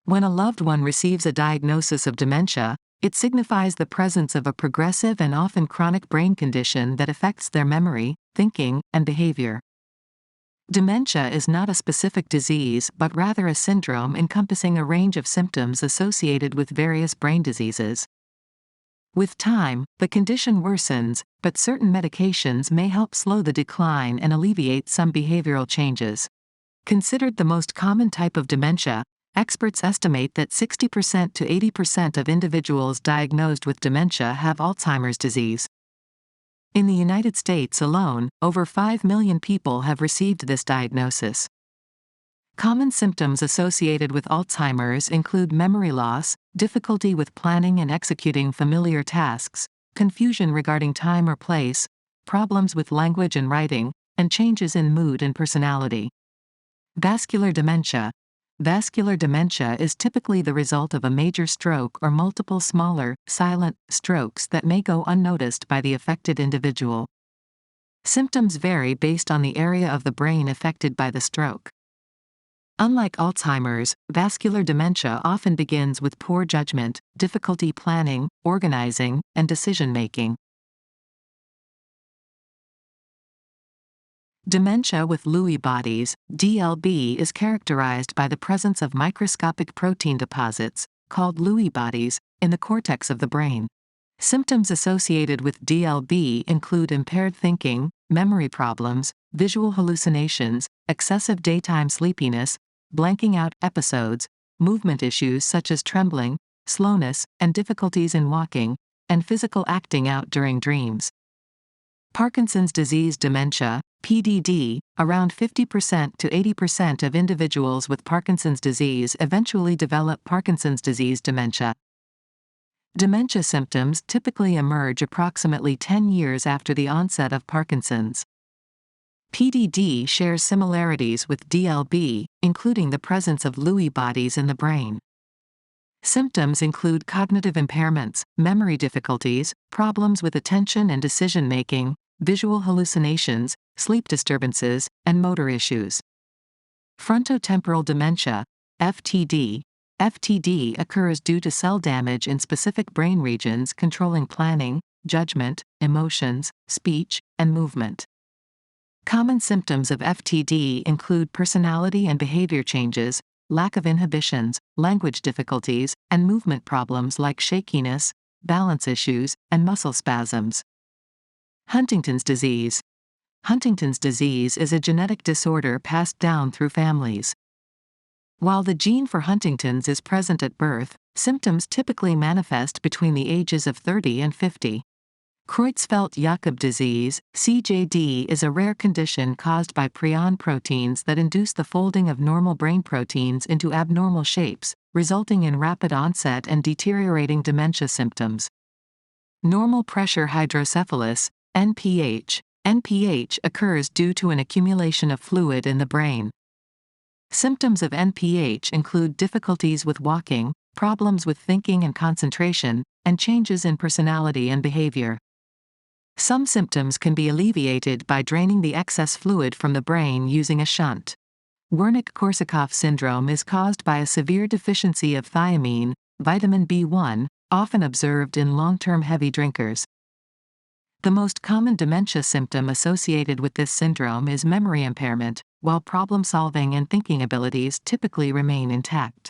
When a loved one receives a diagnosis of dementia, it signifies the presence of a progressive and often chronic brain condition that affects their memory, thinking, and behavior. Dementia is not a specific disease but rather a syndrome encompassing a range of symptoms associated with various brain diseases. With time, the condition worsens, but certain medications may help slow the decline and alleviate some behavioral changes. Considered the most common type of dementia, experts estimate that 60% to 80% of individuals diagnosed with dementia have Alzheimer's disease. In the United States alone, over 5 million people have received this diagnosis. Common symptoms associated with Alzheimer's include memory loss, difficulty with planning and executing familiar tasks, confusion regarding time or place, problems with language and writing, and changes in mood and personality. Vascular dementia. Vascular dementia is typically the result of a major stroke or multiple smaller, silent strokes that may go unnoticed by the affected individual. Symptoms vary based on the area of the brain affected by the stroke. Unlike Alzheimer's, vascular dementia often begins with poor judgment, difficulty planning, organizing, and decision-making. Dementia with Lewy bodies, DLB, is characterized by the presence of microscopic protein deposits, called Lewy bodies, in the cortex of the brain. Symptoms associated with DLB include impaired thinking, memory problems, visual hallucinations, excessive daytime sleepiness, blanking out episodes, movement issues such as trembling, slowness, and difficulties in walking, and physical acting out during dreams. Parkinson's disease dementia, PDD, around 50% to 80% of individuals with Parkinson's disease eventually develop Parkinson's disease dementia. Dementia symptoms typically emerge approximately 10 years after the onset of Parkinson's. PDD shares similarities with DLB, including the presence of Lewy bodies in the brain. Symptoms include cognitive impairments, memory difficulties, problems with attention and decision-making, visual hallucinations, sleep disturbances, and motor issues. Frontotemporal dementia, FTD. FTD occurs due to cell damage in specific brain regions controlling planning, judgment, emotions, speech, and movement. Common symptoms of FTD include personality and behavior changes, lack of inhibitions, language difficulties, and movement problems like shakiness, balance issues, and muscle spasms. Huntington's disease. Huntington's disease is a genetic disorder passed down through families. While the gene for Huntington's is present at birth, symptoms typically manifest between the ages of 30 and 50. Creutzfeldt-Jakob disease, CJD, is a rare condition caused by prion proteins that induce the folding of normal brain proteins into abnormal shapes, resulting in rapid onset and deteriorating dementia symptoms. Normal pressure hydrocephalus, NPH. NPH occurs due to an accumulation of fluid in the brain. Symptoms of NPH include difficulties with walking, problems with thinking and concentration, and changes in personality and behavior. Some symptoms can be alleviated by draining the excess fluid from the brain using a shunt. Wernicke-Korsakoff syndrome is caused by a severe deficiency of thiamine, vitamin B1, often observed in long-term heavy drinkers. The most common dementia symptom associated with this syndrome is memory impairment, while problem-solving and thinking abilities typically remain intact.